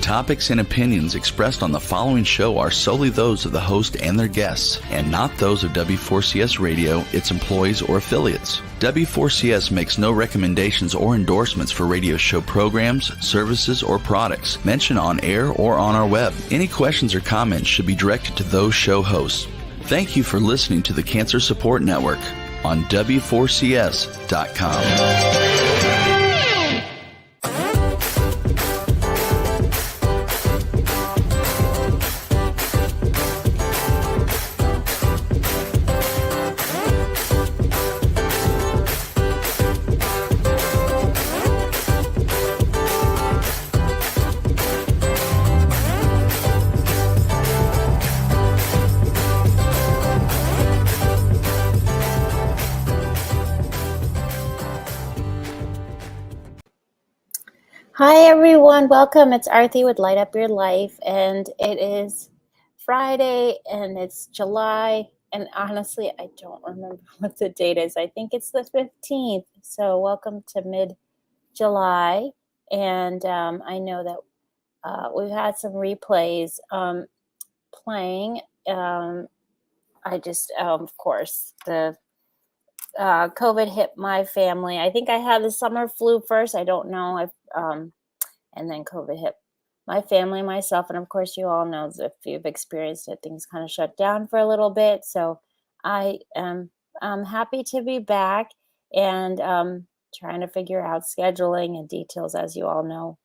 topics and opinions expressed on the following show are solely those of the host and their guests, and not those of W4CS Radio, its employees, or affiliates. W4CS makes no recommendations or endorsements for radio show programs, services, or products mentioned on air or on our web. Any questions or comments should be directed to those show hosts. Thank you for listening to the Cancer Support Network on W4CS.com. Hi everyone, welcome. It's Arti with Light Up Your Life, and it is Friday and it's July, and honestly I don't remember what the date is. I think it's the 15th, so welcome to mid-July. And I know that we've had some replays playing. I just of course the COVID hit my family. I think I had the summer flu first. I don't know if, and then COVID hit my family, myself, and of course you all know if you've experienced it, things kind of shut down for a little bit. So I am happy to be back and trying to figure out scheduling and details. As you all know,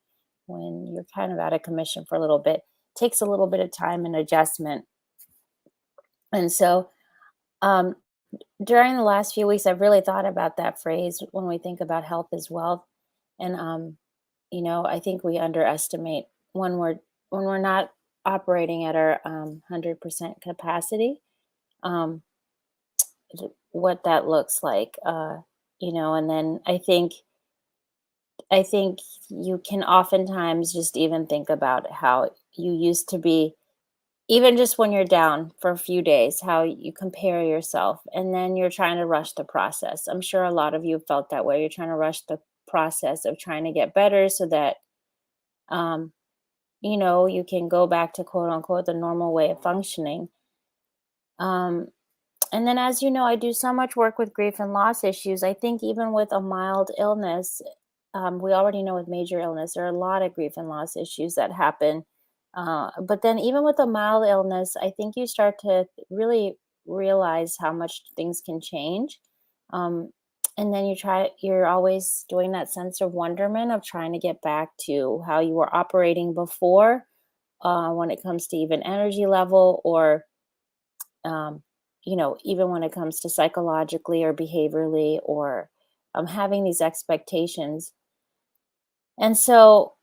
when you're kind of out of commission for a little bit, it takes a little bit of time and adjustment. And so during the last few weeks, I've really thought about that phrase when we think about health is wealth. And, I think we underestimate when we're not operating at our 100% capacity, what that looks like, and then I think you can oftentimes just even think about how you used to be, even just when you're down for a few days, how you compare yourself, and then you're trying to rush the process. I'm sure a lot of you felt that way. You're trying to rush the process of trying to get better so that, you can go back to quote unquote the normal way of functioning. And then, as you know, I do so much work with grief and loss issues. I think even with a mild illness, we already know with major illness, there are a lot of grief and loss issues that happen. But then even with a mild illness, I think you start to really realize how much things can change. And then you're always doing that sense of wonderment of trying to get back to how you were operating before, when it comes to even energy level or, even when it comes to psychologically or behaviorally or having these expectations. And so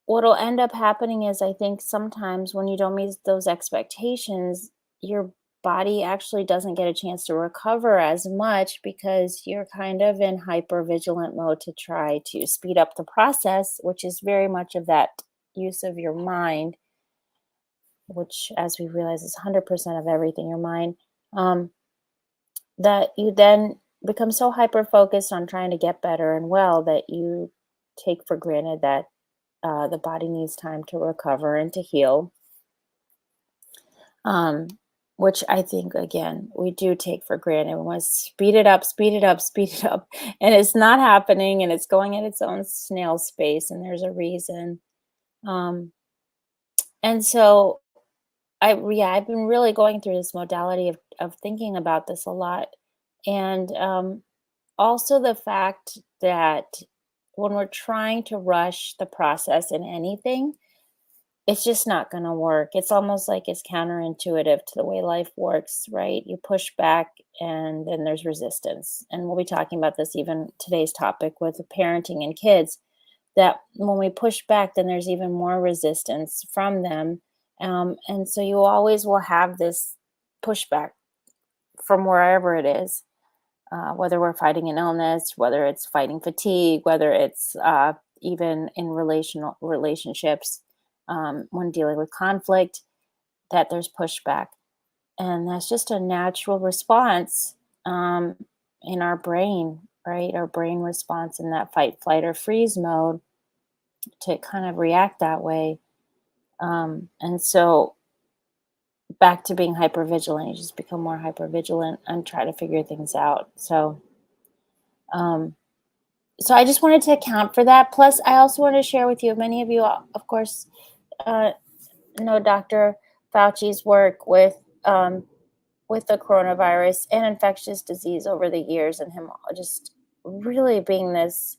what'll end up happening is, I think sometimes when you don't meet those expectations, your body actually doesn't get a chance to recover as much because you're kind of in hyper-vigilant mode to try to speed up the process, which is very much of that use of your mind, which, as we realize, is 100% of everything, your mind, that you then become so hyper-focused on trying to get better and well that you take for granted that the body needs time to recover and to heal, which I think, again, we do take for granted. We want to speed it up, speed it up, speed it up, and it's not happening, and it's going at its own snail space, and there's a reason. And so I've been really going through this modality of thinking about this a lot, and also the fact that when we're trying to rush the process in anything, it's just not going to work. It's almost like it's counterintuitive to the way life works, right? You push back and then there's resistance. And we'll be talking about this even today's topic with parenting and kids, that when we push back, then there's even more resistance from them. And so you always will have this pushback from wherever it is. Whether we're fighting an illness, whether it's fighting fatigue, whether it's even in relationships, when dealing with conflict, that there's pushback. And that's just a natural response in our brain, right? Our brain response in that fight, flight, or freeze mode to kind of react that way. And so back to being hypervigilant, you just become more hypervigilant and try to figure things out. Um, so I just wanted to account for that. Plus, I also want to share with you, many of you, of course, uh, know Dr. Fauci's work with the coronavirus and infectious disease over the years, and him just really being this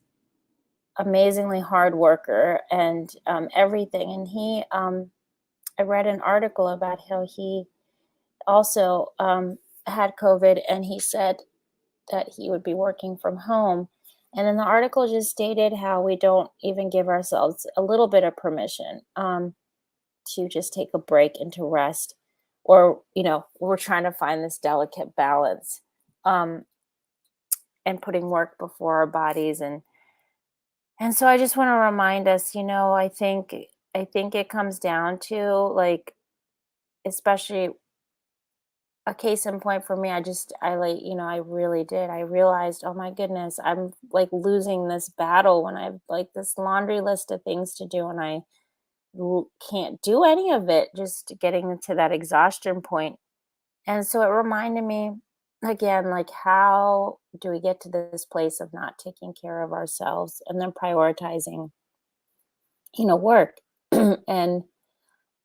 amazingly hard worker and everything. And I read an article about how he also had COVID, and he said that he would be working from home. And then the article just stated how we don't even give ourselves a little bit of permission to just take a break and to rest. Or, we're trying to find this delicate balance um, and putting work before our bodies. And so I just want to remind us, I think it comes down to, like, especially a case in point for me. I really did. I realized, oh my goodness, I'm like losing this battle when I've like this laundry list of things to do, and can't do any of it, just getting to that exhaustion point. And so it reminded me again, like, how do we get to this place of not taking care of ourselves and then prioritizing, work? And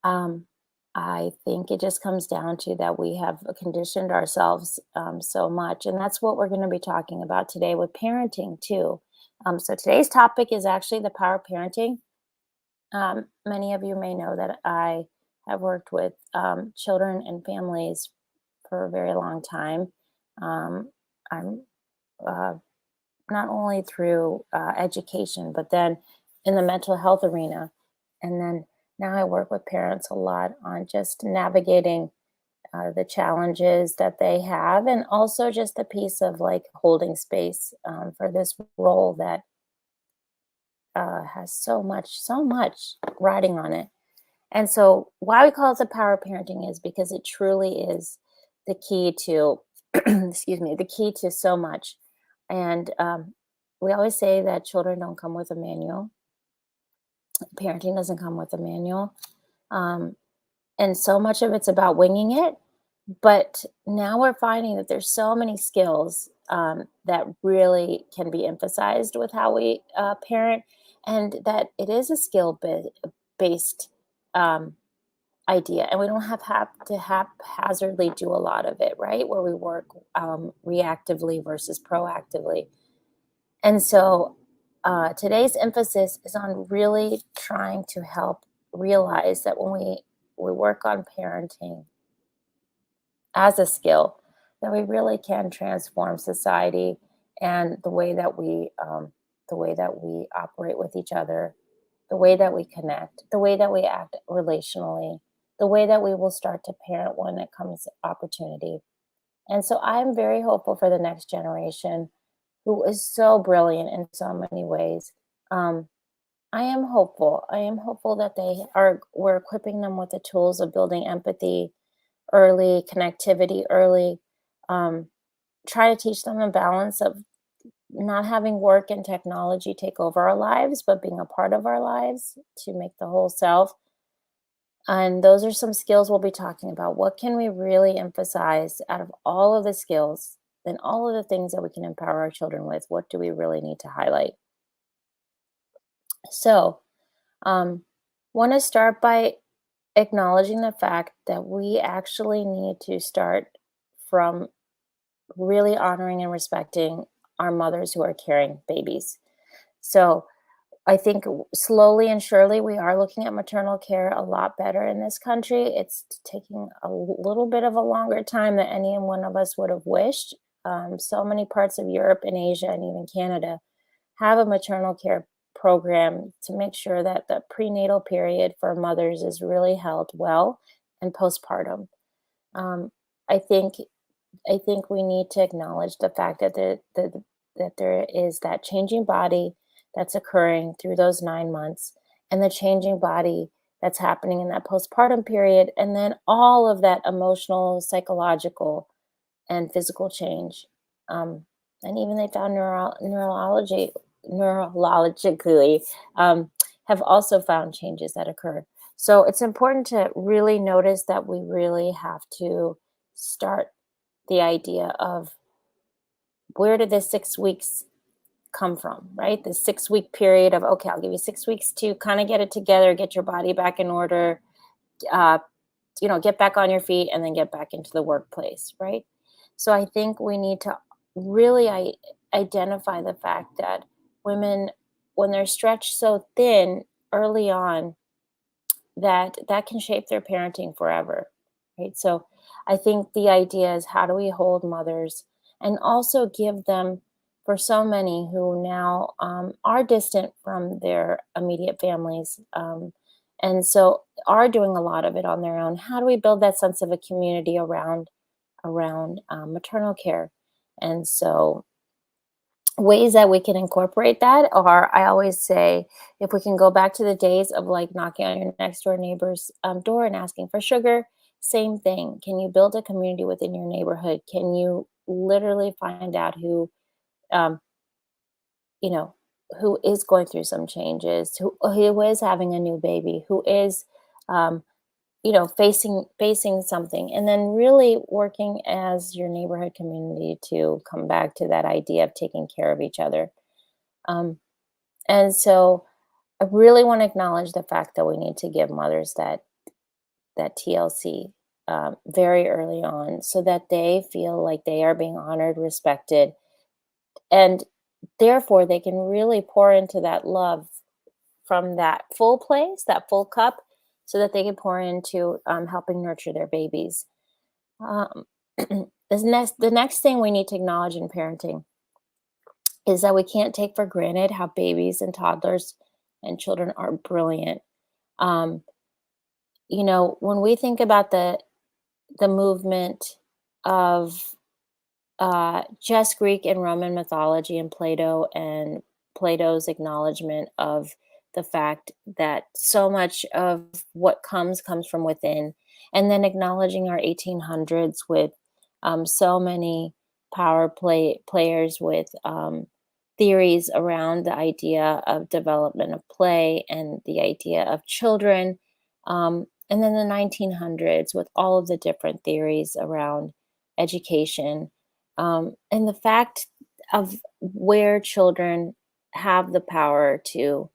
um, I think it just comes down to that we have conditioned ourselves so much. And that's what we're going to be talking about today with parenting, too. So today's topic is actually the power of parenting. Many of you may know that I have worked with children and families for a very long time. I'm uh, not only through education, but then in the mental health arena. And then now I work with parents a lot on just navigating the challenges that they have, and also just the piece of like holding space for this role that has so much riding on it. And so, why we call it the power of parenting is because it truly is the key to, excuse me, the key to so much. And we always say that children don't come with a manual. Parenting doesn't come with a manual. Um, and so much of it's about winging it. But now we're finding that there's so many skills that really can be emphasized with how we parent, and that it is a based um, idea, and we don't have to haphazardly do a lot of it, right? Where we work reactively versus proactively. And so today's emphasis is on really trying to help realize that when we work on parenting as a skill, that we really can transform society and the way that we operate with each other, the way that we connect, the way that we act relationally, the way that we will start to parent when it comes opportunity. And so I'm very hopeful for the next generation, who is so brilliant in so many ways. Um, I am hopeful. I am hopeful that we're equipping them with the tools of building empathy early, connectivity early. Um, Try to teach them a balance of not having work and technology take over our lives, but being a part of our lives to make the whole self. And those are some skills we'll be talking about. What can we really emphasize out of all of the skills and all of the things that we can empower our children with? What do we really need to highlight? So, want to start by acknowledging the fact that we actually need to start from really honoring and respecting our mothers who are carrying babies. So, I think slowly and surely we are looking at maternal care a lot better in this country. It's taking a little bit of a longer time than any one of us would have wished. So many parts of Europe and Asia and even Canada have a maternal care program to make sure that the prenatal period for mothers is really held well, and postpartum. Um, I think I think we need to acknowledge the fact that that there is that changing body that's occurring through those 9 months, and the changing body that's happening in that postpartum period, and then all of that emotional, psychological, and physical change. Um, and even they found neurologically um, have also found changes that occur. So it's important to really notice that we really have to start the idea of where did this 6 weeks come from, right? The 6 week period of, okay, I'll give you 6 weeks to kind of get it together, get your body back in order, uh, get back on your feet and then get back into the workplace, right? So I think we need to really identify the fact that women, when they're stretched so thin early on, that can shape their parenting forever, right? So I think the idea is, how do we hold mothers and also give them, for so many who now are distant from their immediate families, and so are doing a lot of it on their own, how do we build that sense of a community around maternal care? And so ways that we can incorporate that are, I always say, if we can go back to the days of like knocking on your next door neighbor's door and asking for sugar, same thing. Can you build a community within your neighborhood? Can you literally find out um, you know, who is going through some changes, who is having a new baby, who is um, facing something, and then really working as your neighborhood community to come back to that idea of taking care of each other. um, and so I really want to acknowledge the fact that we need to give mothers that TLC very early on, so that they feel like they are being honored, respected, and therefore they can really pour into that love from that full place, that full cup, so that they can pour into helping nurture their babies. Um, the next thing we need to acknowledge in parenting is that we can't take for granted how babies and toddlers and children are brilliant. Um, when we think about the movement of just Greek and Roman mythology and Plato, and Plato's acknowledgement of the fact that so much of what comes from within, and then acknowledging our 1800s with so many players with theories around the idea of development of play and the idea of children. And then the 1900s with all of the different theories around education, and the fact of where children have the power to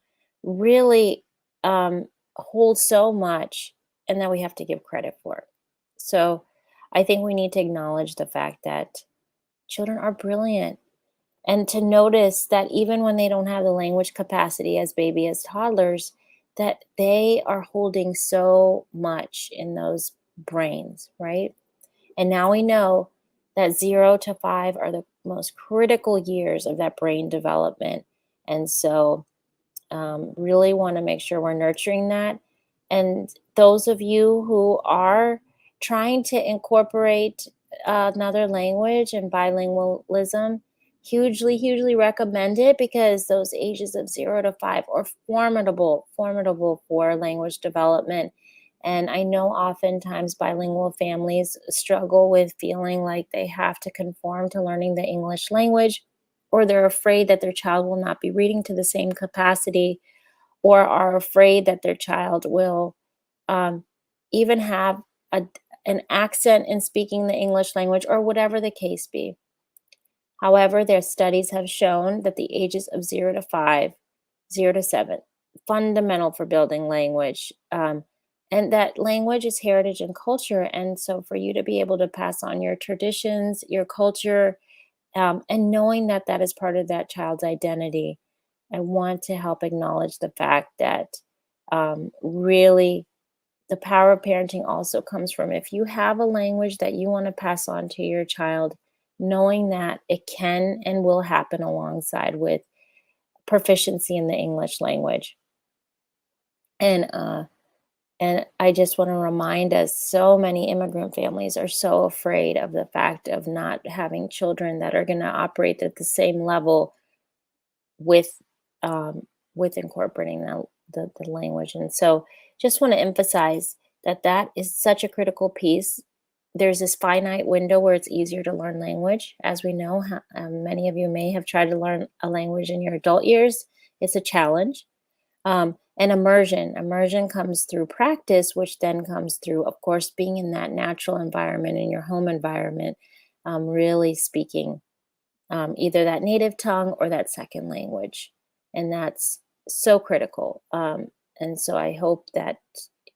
really hold so much, and that we have to give credit for it. So I think we need to acknowledge the fact that children are brilliant, and to notice that even when they don't have the language capacity as baby, as toddlers, that they are holding so much in those brains, right? And now we know that 0 to 5 are the most critical years of that brain development. And so, really want to make sure we're nurturing that. And those of you who are trying to incorporate another language and bilingualism, hugely recommend it, because those ages of 0 to 5 are formidable for language development. And I know oftentimes bilingual families struggle with feeling like they have to conform to learning the English language, or they're afraid that their child will not be reading to the same capacity, or are afraid that their child will um, even have a, an accent in speaking the English language, or whatever the case be. However, their studies have shown that the ages of 0 to 5, 0 to 7, fundamental for building language. And that language is heritage and culture. And so, for you to be able to pass on your traditions, your culture, and knowing that that is part of that child's identity, I want to help acknowledge the fact that really the power of parenting also comes from, if you have a language that you want to pass on to your child, knowing that it can and will happen alongside with proficiency in the English language. And and I just want to remind us, so many immigrant families are so afraid of the fact of not having children that are going to operate at the same level with um, with incorporating the language. And so just want to emphasize that that is such a critical piece. There's this finite window where it's easier to learn language. As we know, many of you may have tried to learn a language in your adult years. It's a challenge. And immersion comes through practice, which then comes through, of course, being in that natural environment, in your home environment, really speaking either that native tongue or that second language. And that's so critical. And so I hope that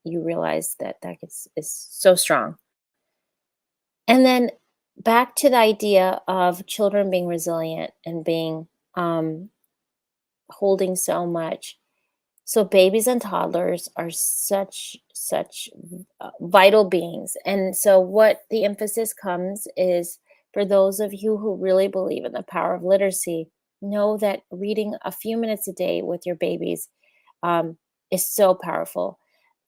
you realize that is so strong. And then back to the idea of children being resilient and being um, holding so much. So babies and toddlers are such vital beings. And so what the emphasis comes is for those of you who really believe in the power of literacy, know that reading a few minutes a day with your babies um, is so powerful.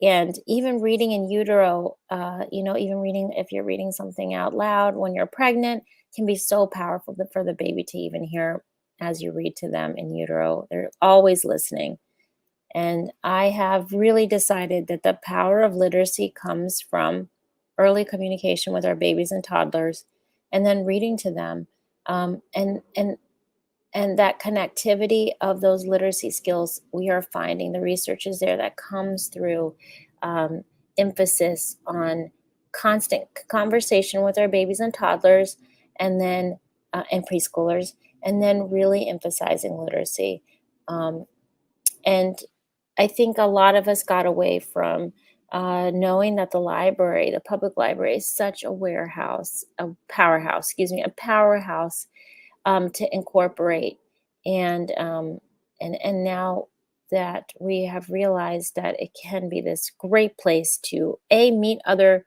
And even reading in utero, even reading if you're reading something out loud when you're pregnant can be so powerful for the baby to even hear as you read to them in utero. They're always listening. And I have really decided that the power of literacy comes from early communication with our babies and toddlers, and then reading to them, um, and and and that connectivity of those literacy skills. We are finding the research is there that comes through um, emphasis on constant conversation with our babies and toddlers, and then and preschoolers, and then really emphasizing literacy. Um, and I think a lot of us got away from knowing that the public library, is such a a powerhouse to incorporate. And and now that we have realized that it can be this great place to meet other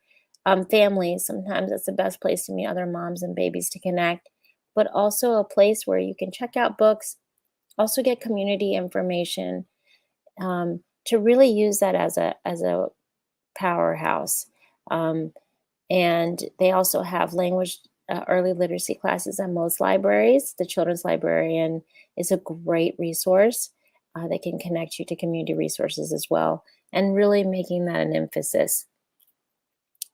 families. Sometimes it's the best place to meet other moms and babies to connect, but also a place where you can check out books, also get community information, to really use that as a powerhouse. Um, and they also have language early literacy classes at most libraries. The children's librarian is a great resource. They can connect you to community resources as well, and really making that an emphasis.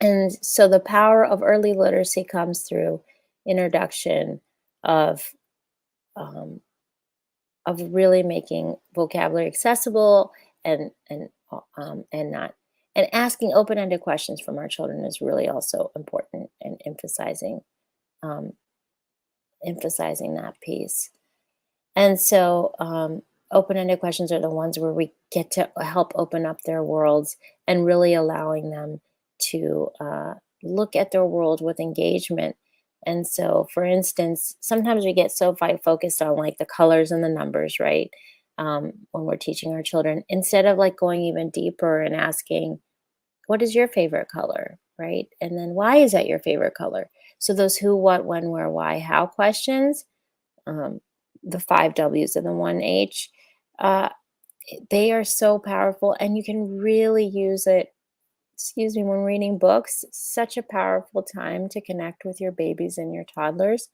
And so the power of early literacy comes through introduction of um, really making vocabulary accessible, and not and asking open-ended questions from our children is really also important, and um, emphasizing that piece. And so open-ended questions are the ones where we get to help open up their worlds and really allowing them to look at their world with engagement. And so, for instance, sometimes we get so focused on like the colors and the numbers, right? When we're teaching our children, instead of like going even deeper and asking, what is your favorite color, right? And then why is that your favorite color? So those who, what, when, where, why, how questions, um, the five W's and the one H, uh, they are so powerful, and you can really use it, when reading books. Such a powerful time to connect with your babies and your toddlers.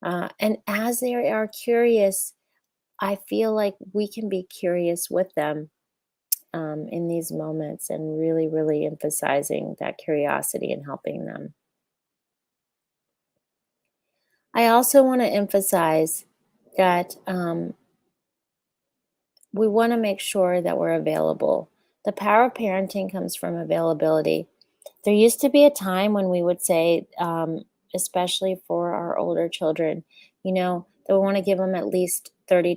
And as they are curious, I feel like we can be curious with them in these moments, and really, really emphasizing that curiosity and helping them. I also want to emphasize that we want to make sure that we're available. The power of parenting comes from availability. There used to be a time when we would say, especially for our older children, that we want to give them at least 30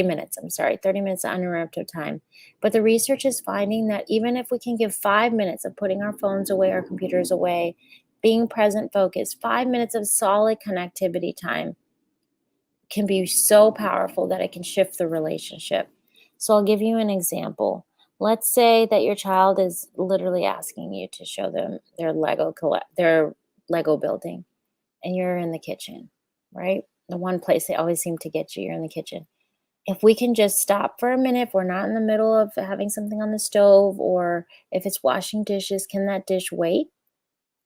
minutes, 30 minutes of uninterrupted time. But the research is finding that even if we can give 5 minutes of putting our phones away, our computers away, being present, focused, 5 minutes of solid connectivity time can be so powerful that it can shift the relationship. So I'll give you an example. Let's say that your child is literally asking you to show them their Lego building, and you're in the kitchen, right? The one place they always seem to get you, you're in the kitchen. If we can just stop for a minute, if we're not in the middle of having something on the stove, or if it's washing dishes, can that dish wait?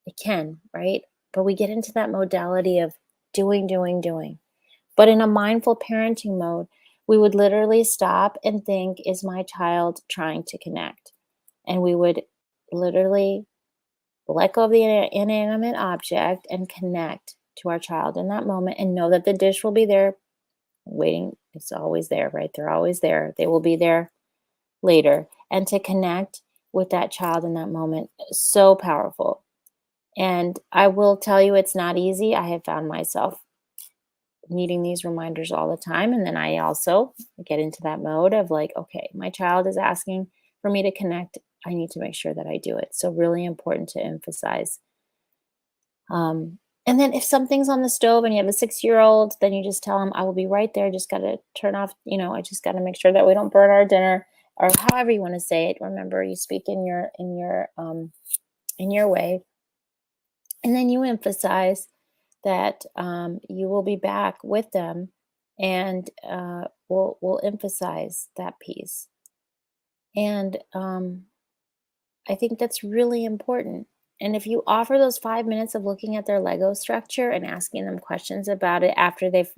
It can, right? But we get into that modality of doing, doing, doing. But in a mindful parenting mode, we would literally stop and think, is my child trying to connect? And we would literally let go of the inanimate object and connect to our child in that moment, and know that the dish will be there waiting. It's always there, right? They're always there. They will be there later, and to connect with that child in that moment is so powerful. And I will tell you, it's not easy. I have found myself needing these reminders all the time. And then I also get into that mode of like, okay, my child is asking for me to connect. I need to make sure that I do it. So, really important to emphasize. Um, and then if something's on the stove and you have a 6-year old, then you just tell them, I will be right there. Just got to turn off, I just got to make sure that we don't burn our dinner, or however you want to say it. Remember, you speak in your way. And then you emphasize that you will be back with them, and we'll emphasize that piece. And I think that's really important. And if you offer those 5 minutes of looking at their Lego structure and asking them questions about it after they've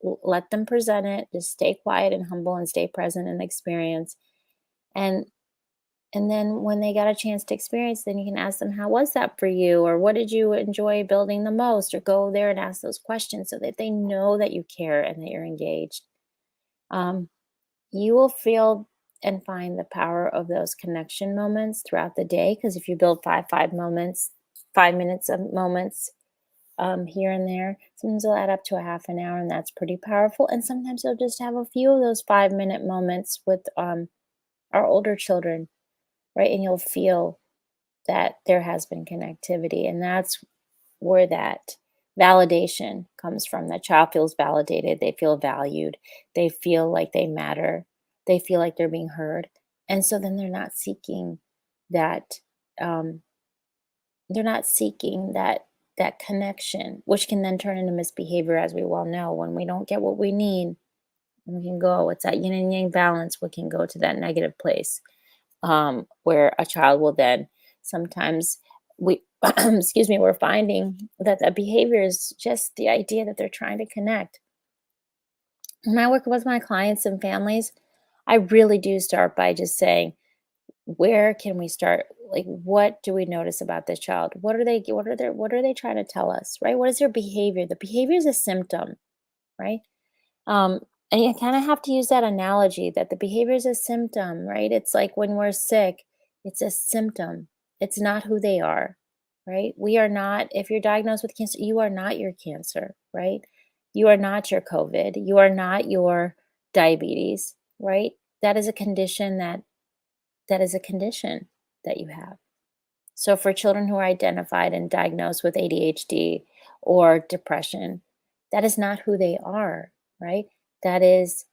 let them present it, just stay quiet and humble and stay present and experience. And and then when they got a chance to experience, then you can ask them, how was that for you? Or what did you enjoy building the most? Or go there and ask those questions so that they know that you care and that you're engaged. Um, you will feel and find the power of those connection moments throughout the day. Because if you build five moments, 5 minutes of moments here and there, sometimes they'll add up to a half an hour, and that's pretty powerful. And sometimes you'll just have a few of those 5 minute moments with our older children, right? And you'll feel that there has been connectivity. And that's where that validation comes from. The child feels validated, they feel valued, they feel like they matter, they feel like they're being heard. And so then that um, they're not seeking that connection, which can then turn into misbehavior, as we well know. When we don't get what we need, we can go, it's that yin and yang balance, we can go to that negative place, where a child will then sometimes we excuse me, we're finding that the behavior is just the idea that they're trying to connect. When I work with my clients and families, I really do start by just saying, where can we start? Like, what do we notice about this child? What are they trying to tell us, right? What is their behavior? The behavior is a symptom, right? Um, and you kind of have to use that analogy that the behavior is a symptom, right? It's like when we're sick, it's a symptom. It's not who they are, right? We are not, if you're diagnosed with cancer, you are not your cancer, right? You are not your COVID. You are not your diabetes, right? That is a condition that is a condition that you have. So for children who are identified and diagnosed with ADHD or depression, that is not who they are, right? That is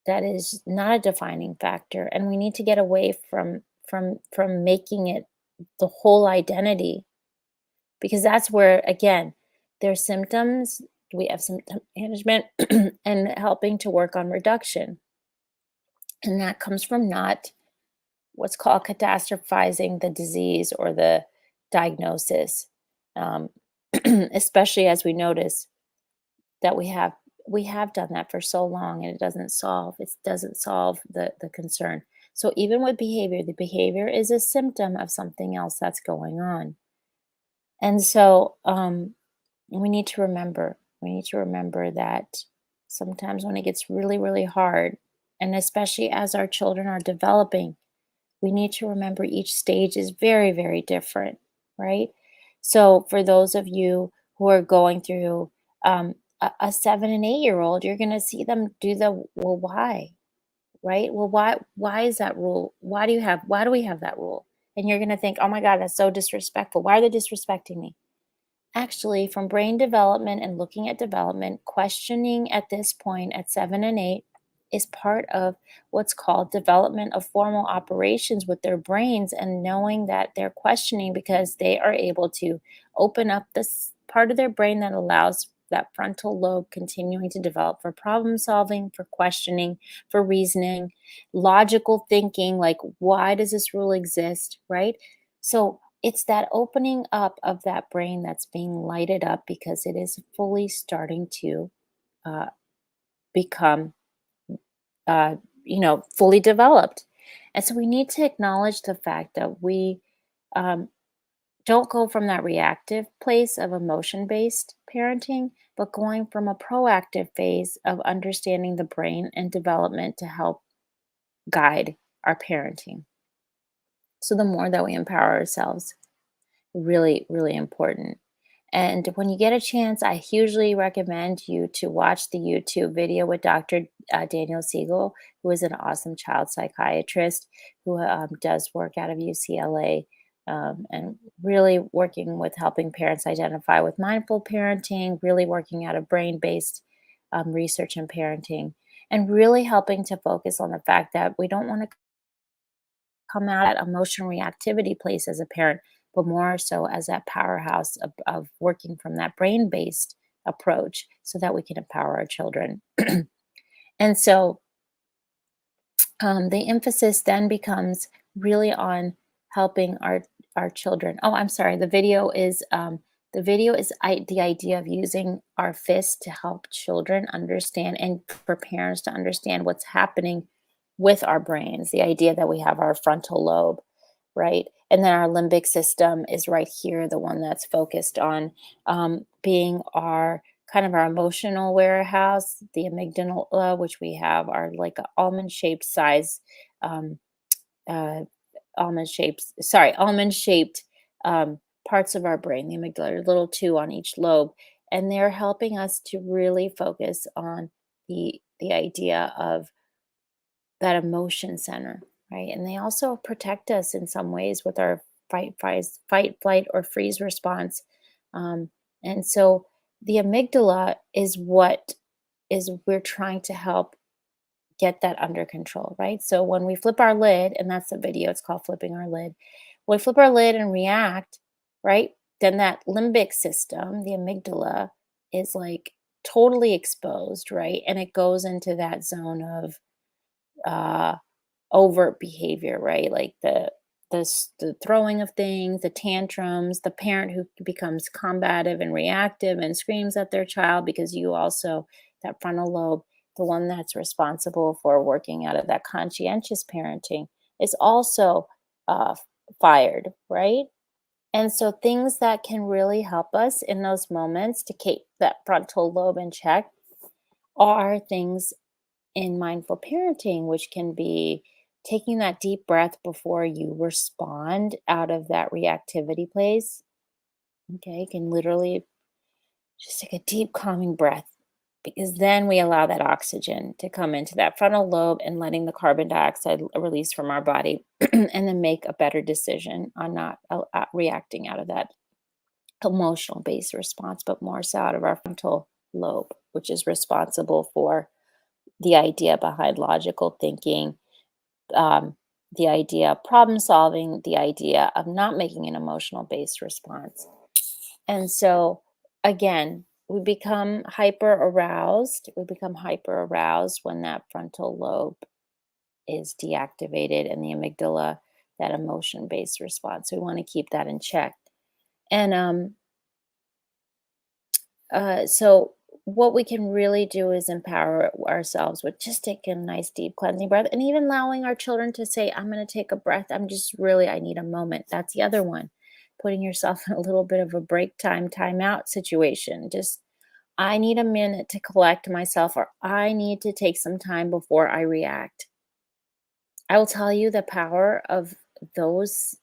that is not a defining factor, and we need to get away from making it the whole identity, because that's where, again, there's symptoms, we have symptom management and helping to work on reduction. And that comes from not what's called catastrophizing the disease or the diagnosis, um, especially as we notice that we have done that for so long, and it doesn't solve the concern. So even with behavior, the behavior is a symptom of something else that's going on. And so we need to remember that sometimes when it gets really, really hard, and especially as our children are developing, we need to remember each stage is very, very different, right? So, for those of you who are going through a 7 and 8 year old, you're going to see them do the, well, why, right? Well, why is that rule? Why do we have that rule? And you're going to think, oh my God, that's so disrespectful. Why are they disrespecting me? Actually, from brain development and looking at development, questioning at this point at 7 and 8 is part of what's called development of formal operations with their brains, and knowing that they're questioning because they are able to open up this part of their brain that allows that frontal lobe continuing to develop for problem solving, for questioning, for reasoning, logical thinking, like, why does this rule exist, right? So it's that opening up of that brain that's being lighted up because it is fully starting to uh, become, uh, fully developed. And so we need to acknowledge the fact that we um, don't go from that reactive place of emotion based parenting, but going from a proactive phase of understanding the brain and development to help guide our parenting. So the more that we empower ourselves, really, really important. And when you get a chance, I hugely recommend you to watch the YouTube video with Dr. Daniel Siegel, who is an awesome child psychiatrist who does work out of UCLA, and really working with helping parents identify with mindful parenting, really working out of brain based research and parenting, and really helping to focus on the fact that we don't want to come out at emotion reactivity place as a parent, but more so as that powerhouse of working from that brain based approach so that we can empower our children. And so the emphasis then becomes really on helping our children. Oh, I'm sorry. The idea of using our fists to help children understand and for parents to understand what's happening with our brains. The idea that we have our frontal lobe, right, and then our limbic system is right here, the one that's focused on being our kind of our emotional warehouse, the amygdala, which we have are like a almond shaped size, um, uh, almond shaped parts of our brain. The amygdala are little two on each lobe, and they're helping us to really focus on the idea of that emotion center, right? And they also protect us in some ways with our flight, or freeze response. Um, and so the amygdala is what is we're trying to help get that under control, right? So when we flip our lid, and that's the video, it's called flipping our lid. When we flip our lid and react, right? Then that limbic system, the amygdala, is like totally exposed, right? And it goes into that zone of uh overt behavior, right? Like the throwing of things, the tantrums, the parent who becomes combative and reactive and screams at their child because you also that frontal lobe, the one that's responsible for working out of that conscientious parenting, is also uh, fired, right? And so things that can really help us in those moments to keep that frontal lobe in check are things in mindful parenting, which can be taking that deep breath before you respond out of that reactivity place. Okay, you can literally just take a deep, calming breath because then we allow that oxygen to come into that frontal lobe and letting the carbon dioxide release from our body and then make a better decision on not reacting out of that emotional based response, but more so out of our frontal lobe, which is responsible for the idea behind logical thinking, um, the idea of problem solving, the idea of not making an emotional based response. And so, again, we become hyper aroused. We become hyper aroused when that frontal lobe is deactivated and the amygdala, that emotion based response. So we want to keep that in check. And so what we can really do is empower ourselves with just taking a nice deep cleansing breath and even allowing our children to say, I'm going to take a breath. I need a moment. That's the other one. Putting yourself in a little bit of a break time, time out situation. Just, I need a minute to collect myself, or I need to take some time before I react. I will tell you the power of those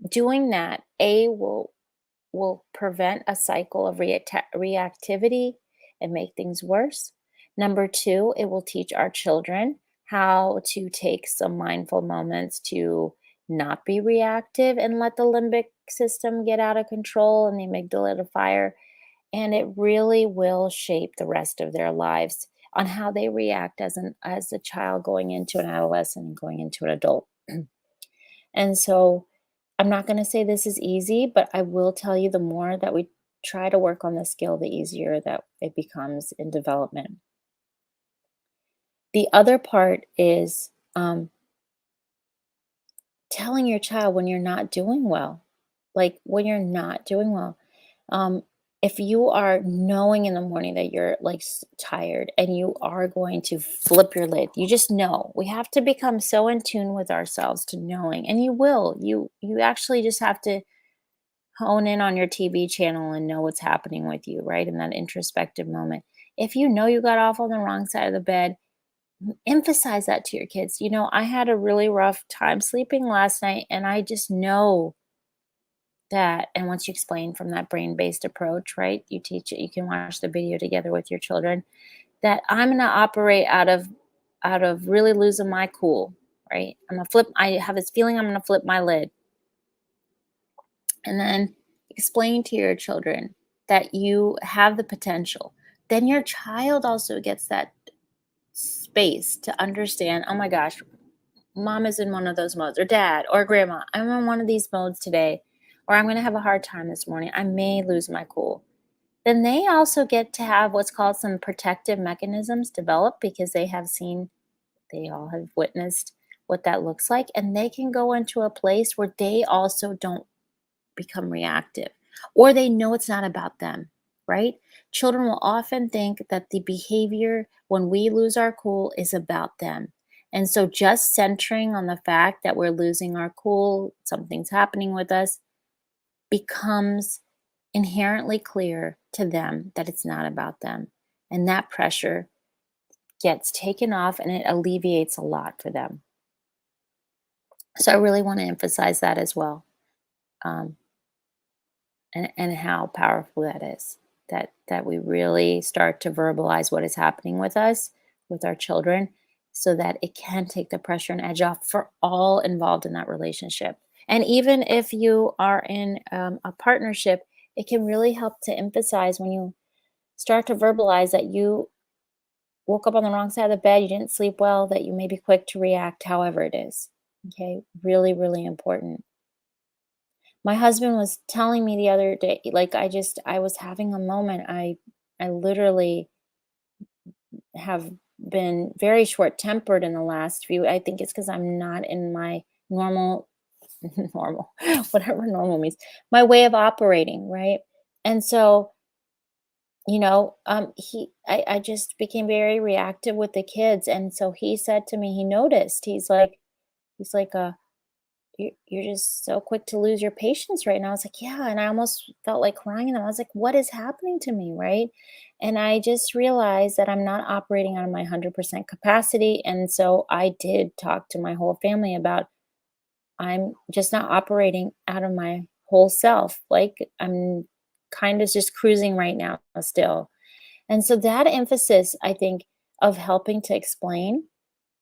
doing that, will prevent a cycle of reactivity and make things worse. Number two, it will teach our children how to take some mindful moments to not be reactive and let the limbic system get out of control and the amygdala to fire. And it really will shape the rest of their lives on how they react as a child going into an adolescent and going into an adult. And so I'm not going to say this is easy, but I will tell you the more that we try to work on the skill, the easier that it becomes in development. The other part is telling your child when you're not doing well, like when you're not doing well. Um, if you are knowing in the morning that you're like tired and you are going to flip your lid, you just know. We have to become so in tune with ourselves to knowing, and you will. You actually just have to hone in on your TV channel and know what's happening with you, right? In that introspective moment. If you know you got off on the wrong side of the bed, emphasize that to your kids. I had a really rough time sleeping last night, and I just know that. And once you explain from that brain-based approach, right? You teach it, you can watch the video together with your children, that I'm going to operate out of really losing my cool, right? I have this feeling I'm going to flip my lid. And then explain to your children that you have the potential. Then your child also gets that space to understand, oh my gosh, mom is in one of those modes, or dad, or grandma, I'm in one of these modes today, or I'm going to have a hard time this morning. I may lose my cool. Then they also get to have what's called some protective mechanisms develop, because they all have witnessed what that looks like. And they can go into a place where they also don't become reactive, or they know it's not about them, right? Children will often think that the behavior when we lose our cool is about them. And so just centering on the fact that we're losing our cool, something's happening with us, becomes inherently clear to them that it's not about them. And that pressure gets taken off, and it alleviates a lot for them. So I really want to emphasize that as well. Um, and how powerful that is, that we really start to verbalize what is happening with us, with our children, so that it can take the pressure and edge off for all involved in that relationship. And even if you are in a partnership, it can really help to emphasize when you start to verbalize that you woke up on the wrong side of the bed, you didn't sleep well, that you may be quick to react however it is. Okay, really, really important. My husband was telling me the other day, like, I was having a moment. I literally have been very short-tempered in the last few. I think it's because I'm not in my normal normal, whatever normal means, my way of operating, right? And so, I just became very reactive with the kids. And so he said to me, he noticed, he's like, you're just so quick to lose your patience right now. I was like, yeah. And I almost felt like crying. And I was like, what is happening to me? Right. And I just realized that I'm not operating on my 100% capacity. And so I did talk to my whole family about, I'm just not operating out of my whole self. Like, I'm kind of just cruising right now still. And so that emphasis, I think, of helping to explain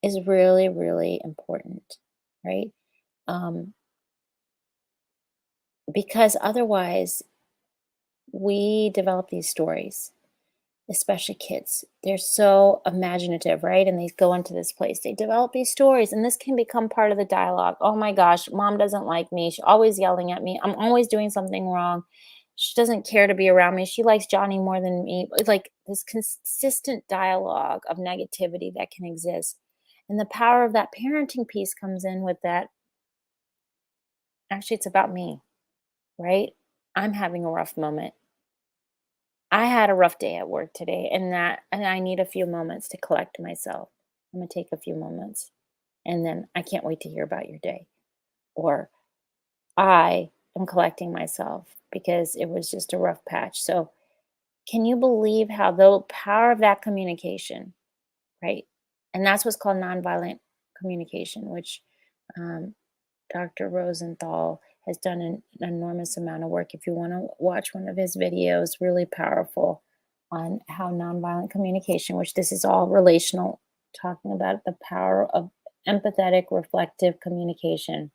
is really, really important. Right. Um, because otherwise we develop these stories, especially kids. They're so imaginative, right? And they go into this place, they develop these stories, and this can become part of the dialogue. Oh my gosh, mom doesn't like me, she's always yelling at me, I'm always doing something wrong, she doesn't care to be around me, she likes Johnny more than me. It's like this consistent dialogue of negativity that can exist. And the power of that parenting piece comes in with that. Actually, it's about me, right? I'm having a rough moment. I had a rough day at work today, and I need a few moments to collect myself. I'm gonna take a few moments, and then I can't wait to hear about your day. Or I am collecting myself because it was just a rough patch. So, can you believe how the power of that communication, right? And that's what's called nonviolent communication, which um, Dr. Rosenthal has done an enormous amount of work. If you want to watch one of his videos, really powerful on how nonviolent communication, which this is all relational, talking about the power of empathetic, reflective communication,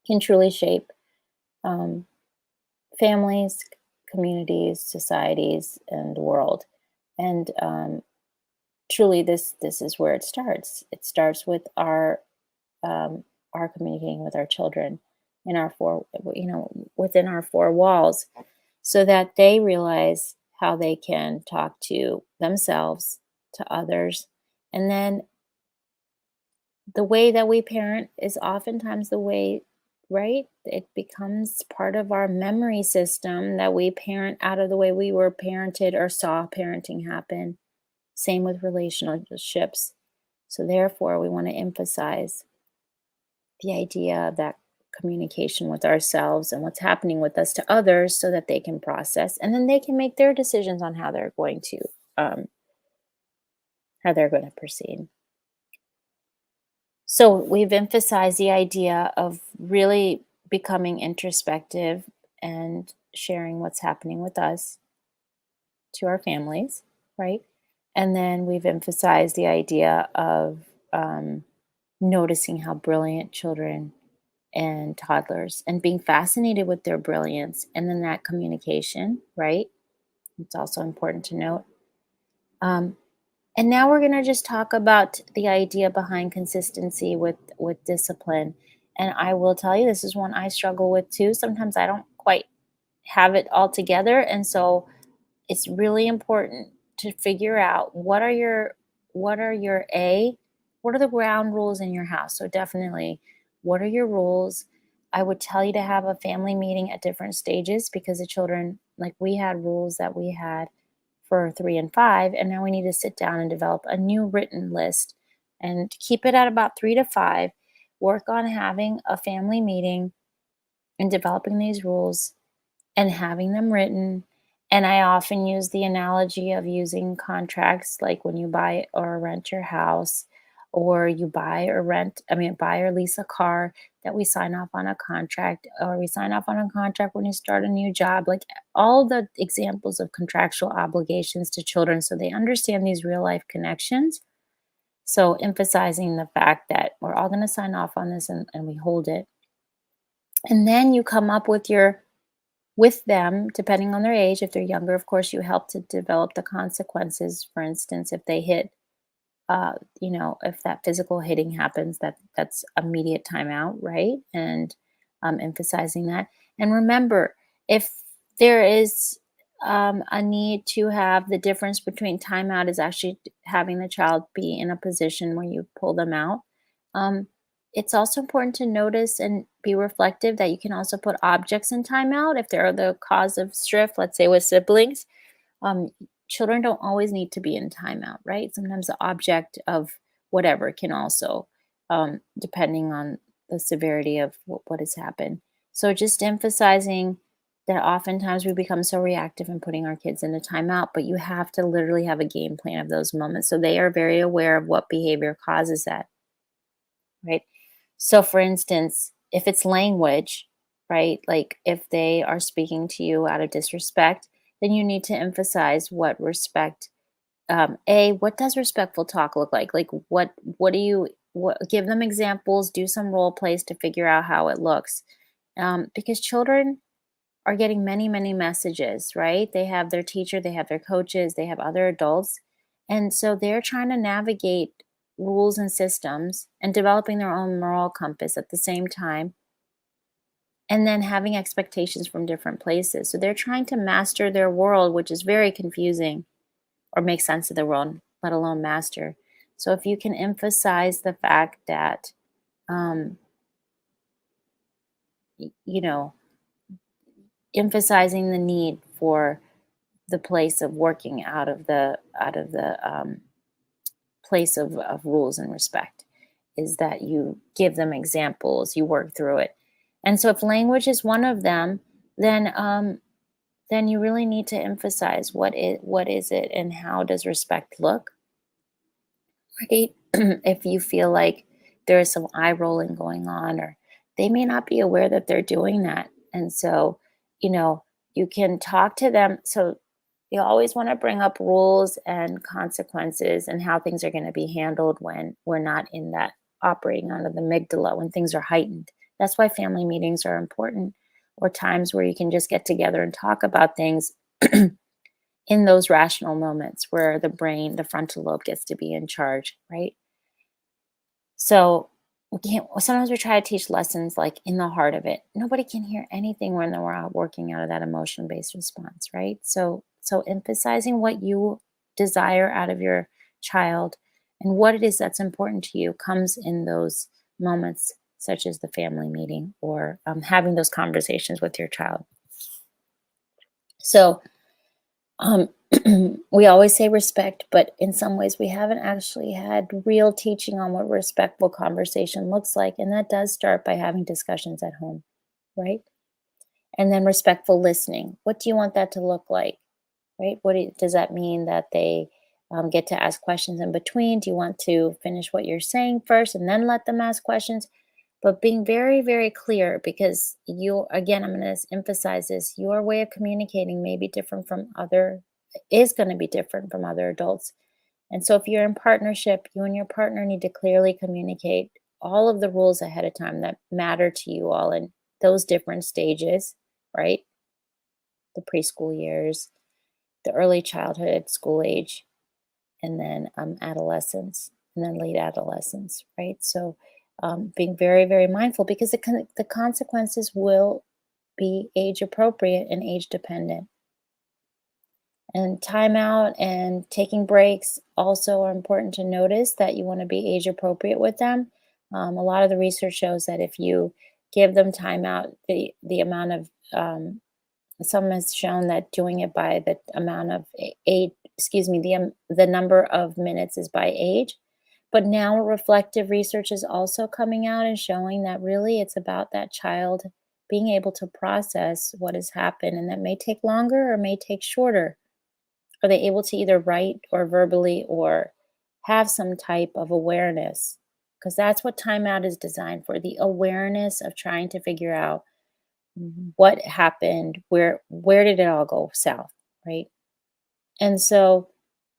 can truly shape um, families, communities, societies, and the world. And truly, this is where it starts. It starts with our communicating with our children in our within our four walls, so that they realize how they can talk to themselves, to others. And then the way that we parent is oftentimes the way, right? It becomes part of our memory system that we parent out of the way we were parented or saw parenting happen. Same with relationships. So therefore, we want to emphasize the idea of that communication with ourselves and what's happening with us to others, so that they can process, and then they can make their decisions on how they're going to um, how they're going to proceed. So we've emphasized the idea of really becoming introspective and sharing what's happening with us to our families, right? And then we've emphasized the idea of um, noticing how brilliant children and toddlers and being fascinated with their brilliance, and then that communication, right? It's also important to note. Um, and now we're going to just talk about the idea behind consistency with discipline. And I will tell you, this is one I struggle with too. Sometimes I don't quite have it all together, and so it's really important to figure out what are the ground rules in your house. So definitely, what are your rules? I would tell you to have a family meeting at different stages, because the children, like, we had rules that we had for 3 and 5, and now we need to sit down and develop a new written list and keep it at about 3 to 5. Work on having a family meeting and developing these rules and having them written. And I often use the analogy of using contracts, like when you buy or rent your house, or you buy or lease a car, that we sign off on a contract, or we sign off on a contract when you start a new job, like all the examples of contractual obligations to children so they understand these real life connections. So emphasizing the fact that we're all going to sign off on this, and we hold it. And then you come up with them, depending on their age. If they're younger, of course, you help to develop the consequences. For instance, if they hit, if that physical hitting happens, that's immediate timeout, right? And emphasizing that. And remember, if there is a need to have the difference between timeout is actually having the child be in a position where you pull them out. Um, it's also important to notice and be reflective that you can also put objects in timeout if they're the cause of strife, let's say with siblings. um, Children don't always need to be in timeout, right? Sometimes the object of whatever can also, depending on the severity of what has happened. So just emphasizing that oftentimes we become so reactive in putting our kids into timeout, but you have to literally have a game plan of those moments so they are very aware of what behavior causes that, right? So, for instance, if it's language, right, like if they are speaking to you out of disrespect, then you need to emphasize what respect. What does respectful talk look like? Like, what do you give them examples? Do some role plays to figure out how it looks, because children are getting many, many messages, right? They have their teacher, they have their coaches, they have other adults. And so they're trying to navigate rules and systems and developing their own moral compass at the same time, and then having expectations from different places. So they're trying to master their world, which is very confusing, or make sense of the world, let alone master. So if you can emphasize the fact that, um, you know, emphasizing the need for the place of working out of the place of rules and respect, is that you give them examples, you work through it. And so if language is one of them, then you really need to emphasize what is it and how does respect look, right? If you feel like there is some eye rolling going on, or they may not be aware that they're doing that. And so, you know, you can talk to them. So you always want to bring up rules and consequences and how things are going to be handled when we're not in that operating out of the amygdala, when things are heightened. That's why family meetings are important, or times where you can just get together and talk about things in those rational moments where the brain, the frontal lobe, gets to be in charge, right? So we can't, sometimes we try to teach lessons like in the heart of it. Nobody can hear anything when we're out working out of that emotion based response, right? So emphasizing what you desire out of your child and what it is that's important to you comes in those moments, such as the family meeting, or having those conversations with your child. So um, we always say respect, but in some ways we haven't actually had real teaching on what respectful conversation looks like. And that does start by having discussions at home, right? And then respectful listening. What do you want that to look like, right? Does that mean that they get to ask questions in between? Do you want to finish what you're saying first and then let them ask questions? But being very, very clear, because you, again, I'm going to emphasize this, your way of communicating may be different from other, is going to be different from other adults. And so if you're in partnership, you and your partner need to clearly communicate all of the rules ahead of time that matter to you all in those different stages, right? The preschool years, the early childhood, school age, and then adolescence, and then late adolescence, right? So being very, very mindful, because the consequences will be age appropriate and age dependent. And timeout and taking breaks also are important to notice, that you want to be age appropriate with them. A lot of the research shows that if you give them timeout, the amount of some has shown that doing it by the amount of age, excuse me, the number of minutes is by age. But now reflective research is also coming out and showing that really it's about that child being able to process what has happened, and that may take longer or may take shorter. Are they able to either write or verbally or have some type of awareness? Because that's what timeout is designed for, the awareness of trying to figure out what happened, where did it all go south, right? And so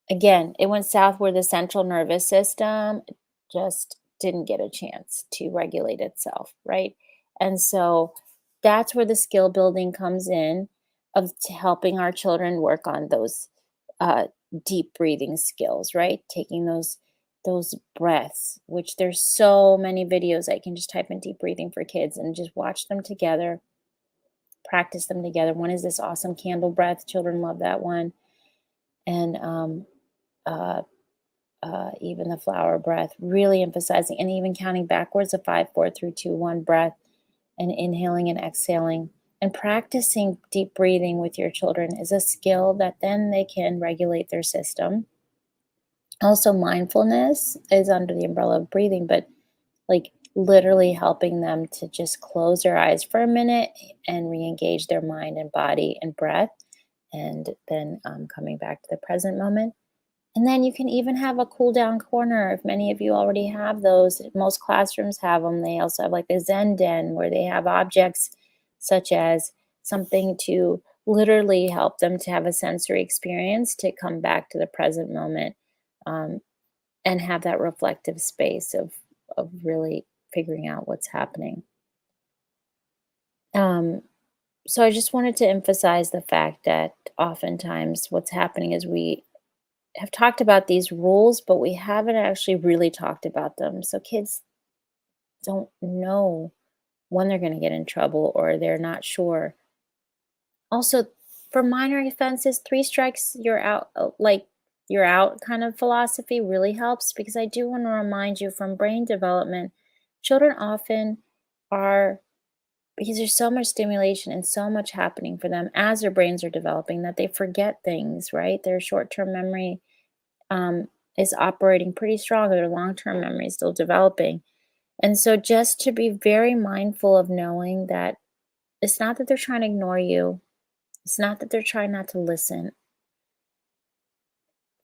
again, it went south where the central nervous system just didn't get a chance to regulate itself, right? And so that's where the skill building comes in, of helping our children work on those uh, deep breathing skills, right? Taking those breaths, which there's so many videos. I can just type in deep breathing for kids and just watch them together, practice them together. One is this awesome candle breath. Children love that one. And uh, even the flower breath, really emphasizing, and even counting backwards, of 5, 4, 3, 2, 1 breath, and inhaling and exhaling. And practicing deep breathing with your children is a skill that then they can regulate their system. Also, mindfulness is under the umbrella of breathing, but like literally helping them to just close their eyes for a minute and re engage their mind and body and breath, and then coming back to the present moment. And then you can even have a cool down corner if many of you already have those. Most classrooms have them. They also have like a Zen den where they have objects such as something to literally help them to have a sensory experience, to come back to the present moment, um, and have that reflective space of really figuring out what's happening. Um, so I just wanted to emphasize the fact that oftentimes what's happening is we have talked about these rules, but we haven't actually really talked about them. So kids don't know when they're going to get in trouble, or they're not sure. Also, for minor offenses, three strikes, you're out, like you're out kind of philosophy really helps, because I do want to remind you, from brain development, children often are, because there's so much stimulation and so much happening for them as their brains are developing, that they forget things, right? Their short term memory um, is operating pretty strong. Their long term memory is still developing. And so, just to be very mindful of knowing that it's not that they're trying to ignore you, it's not that they're trying not to listen.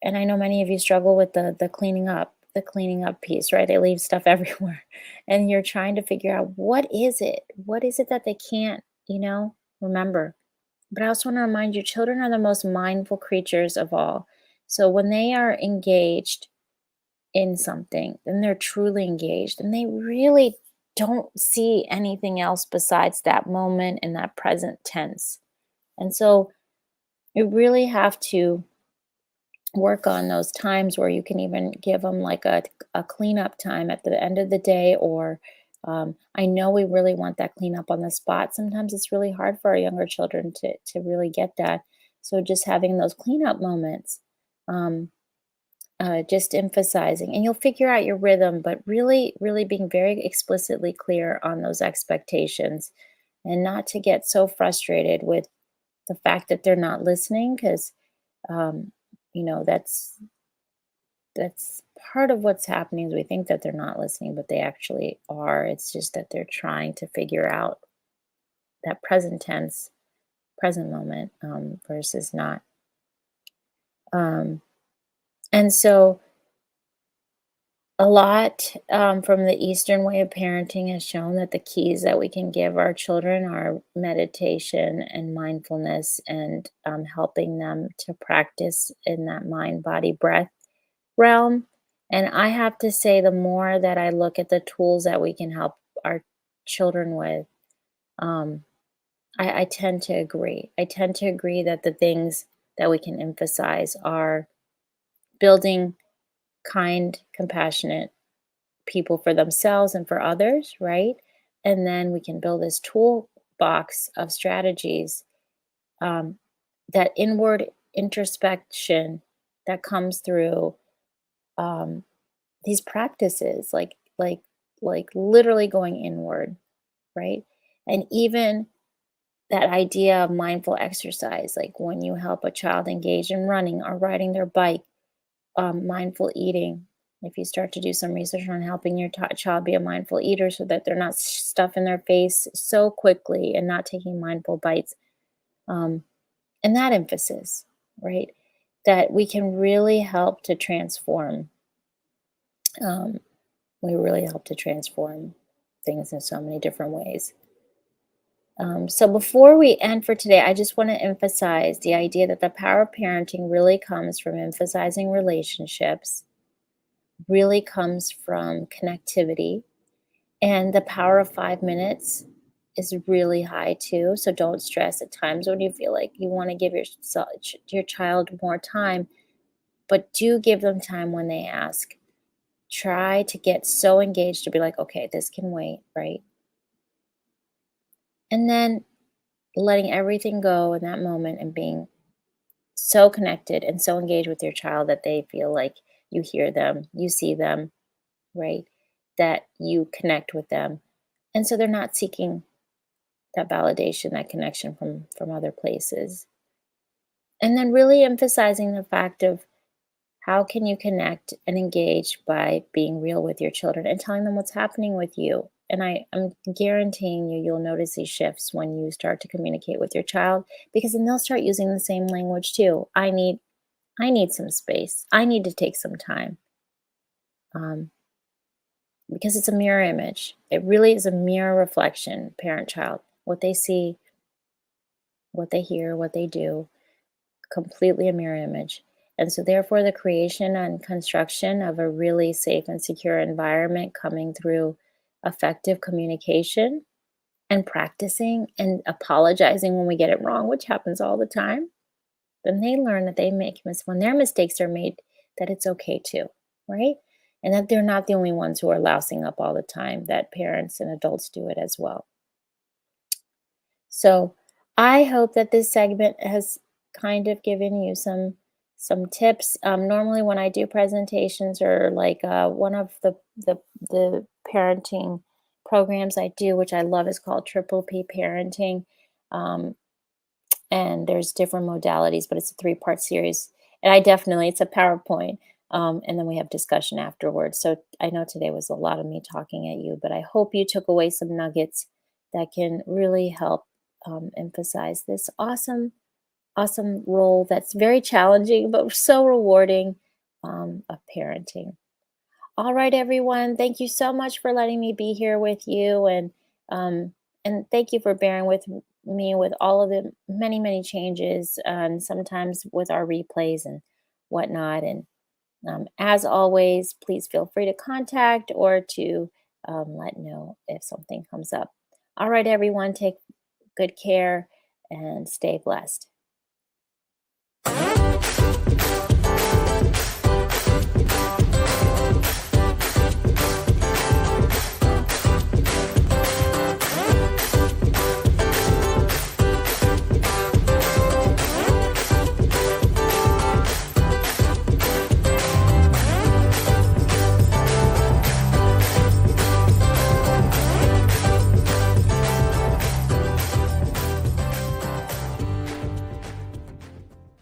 And I know many of you struggle with the cleaning up piece, right? They leave stuff everywhere. And you're trying to figure out, what is it? What is it that they can't, remember? But I also want to remind you, children are the most mindful creatures of all. So when they are engaged in something, then they're truly engaged, and they really don't see anything else besides that moment and that present tense. And so you really have to work on those times where you can even give them like a cleanup time at the end of the day, or I know we really want that cleanup on the spot. Sometimes it's really hard for our younger children to really get that. So just having those cleanup moments, um, just emphasizing, and you'll figure out your rhythm, but really, really being very explicitly clear on those expectations, and not to get so frustrated with the fact that they're not listening, because um, that's part of what's happening, is we think that they're not listening, but they actually are. It's just that they're trying to figure out that present tense, present moment, versus not. Um, And so a lot from the Eastern way of parenting has shown that the keys that we can give our children are meditation and mindfulness and helping them to practice in that mind, body, breath realm. And I have to say, the more that I look at the tools that we can help our children with, um, I tend to agree. I tend to agree that the things that we can emphasize are building kind, compassionate people for themselves and for others, right? And then we can build this toolbox of strategies, um, that inward introspection that comes through um, these practices, like literally going inward, right? And even that idea of mindful exercise, like when you help a child engage in running or riding their bike, mindful eating. If you start to do some research on helping your child be a mindful eater so that they're not stuffing their face so quickly and not taking mindful bites, um, and that emphasis, right? That we can really help to transform. Um, we really help to transform things in so many different ways. So before we end for today, I just want to emphasize the idea that the power of parenting really comes from emphasizing relationships, really comes from connectivity, and the power of 5 minutes is really high too. So don't stress at times when you feel like you want to give your child more time, but do give them time when they ask. Try to get so engaged to be like, okay, this can wait, right? And then letting everything go in that moment and being so connected and so engaged with your child that they feel like you hear them, you see them, right? That you connect with them. And so they're not seeking that validation, that connection from other places. And then really emphasizing the fact of how can you connect and engage by being real with your children and telling them what's happening with you. And I'm guaranteeing you, you'll notice these shifts when you start to communicate with your child, because then they'll start using the same language too. I need some space. I need to take some time. Um, because it's a mirror image. It really is a mirror reflection, parent child. What they see, what they hear, what they do, completely a mirror image. And so, therefore, the creation and construction of a really safe and secure environment coming through effective communication and practicing and apologizing when we get it wrong, which happens all the time. Then they learn that they make when their mistakes are made, that it's okay too, right? And that they're not the only ones who are lousing up all the time, that parents and adults do it as well. So I hope that this segment has kind of given you some tips. Normally, when I do presentations or like one of the parenting programs I do, which I love, is called Triple P Parenting. Um, and there's different modalities, but it's a three-part series. And it's a PowerPoint. And then we have discussion afterwards. So I know today was a lot of me talking at you, but I hope you took away some nuggets that can really help emphasize this awesome role that's very challenging, but so rewarding, of parenting. All right, everyone. Thank you so much for letting me be here with you, and thank you for bearing with me with all of the many changes, and sometimes with our replays and whatnot. And as always, please feel free to contact or to let know if something comes up. All right, everyone. Take good care and stay blessed.